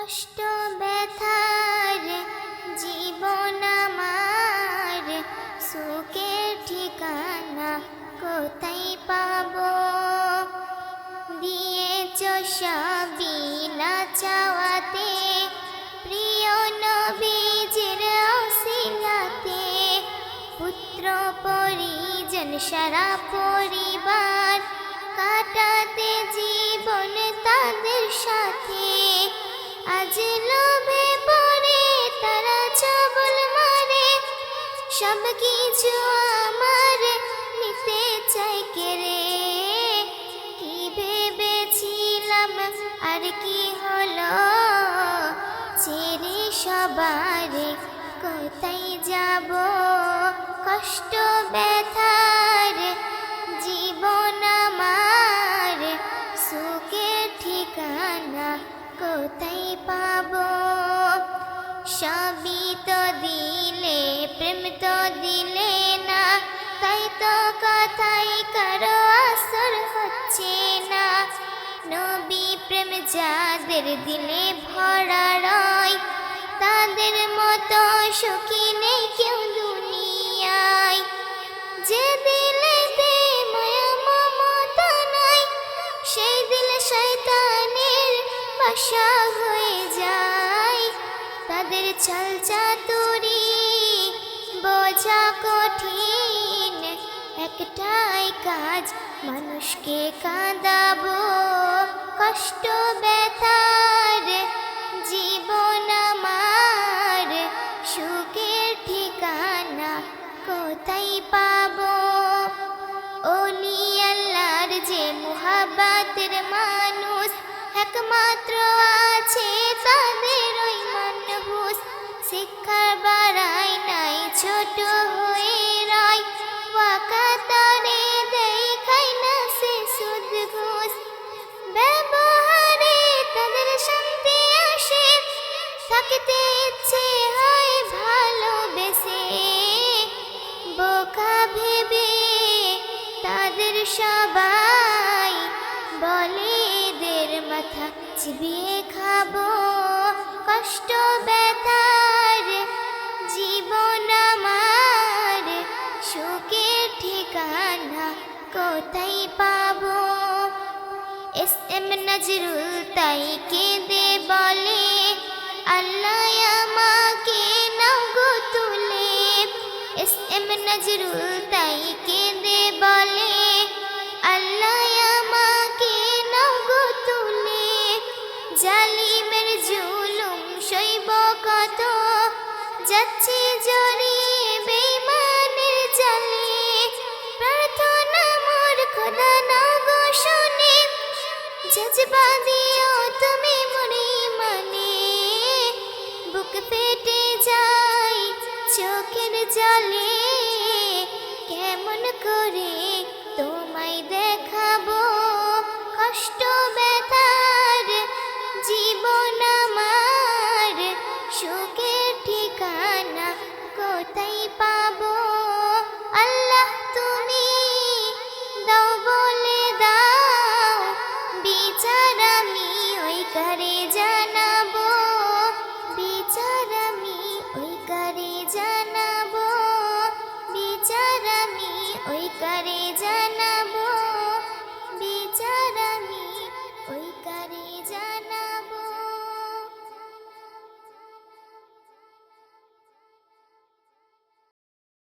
কষ্ট ব্যথার জীবন আমার, সুখের ঠিকানা কোথায় পাবো? দিয়েছ সবই না চাওয়াতে, প্রিয় নবীজির ওসিলাতে। পুত্র পরিজন সারা পরিবার, কাটাতে জীবন তাদের সাথে। আজ লোভে পড়ে তারা ছবল মারে, সব কিছু আমার নিতে চাই কেড়ে। কি ভেবেছিলাম আর কি হলো, ছেড়ে সবার কোথায় যাব? কষ্ট ব্যথার জীবন আমার, সুখের ঠিকানা কোথায় পাবো? সবই তো দিলে, প্রেম তো দিলে না, তাই তো কথাই কারো আসর হচ্ছে না। নবী প্রেম যাদের দিলে ভরা রয়, তাদের মতো সুখী নেই কেউ দুনিয়ায়। যে দিলেতে মায়া মমতা নাই, সেই দিল শয়তানের বাসা হয়ে যায়। তাদের ছল চাতুরি বোঝা কঠিন, একটাই কাজ মানুষকে কাঁদাবো। কষ্ট ব্যথার জীবন আমার, সুখের ঠিকানা কোথায় পাবো? ওলি আল্লাহর যে মুহাব্বতের মানুষ, একমাত্র আছে তাদের ওই মানহুস। শিক্ষার বাড়াই নাই, ছোট হয়ে রয়, ওয়াকাতারে দেখায় না সে সুদ ঘুষ। ব্যবহারে তাদের শান্তি আসে, থাকতে ইচ্ছে হয় ভালোবেসে। বোকা ভেবে তাদের সবাই বলে এদের মাথা চিবিয়ে খাবো। কষ্ট ব্যথার জীবন আমার, সুখের ঠিকানা কোথায় পাবো? এস এম নজরুল তাই কেঁদে বলে, আল্লাহ আমাকে নাও গো তুলে। এস এম নজরুল তাই কেঁদে বলে, আল্লাহ আমাকে নাও গো তুলে। জালিমের জুলুম সইব কত, যাচ্ছি জড়িয়ে বেঈমানের জালে। প্রার্থনা মোর খোদা নাও গো শুনে, জজবা দিও তুমি মরি মানে। বুক ফেটে যায় চোখের জলে, কেমন করে তোমায় দেখাবো? কষ্ট ব্যথার জীবন আমার, সুখে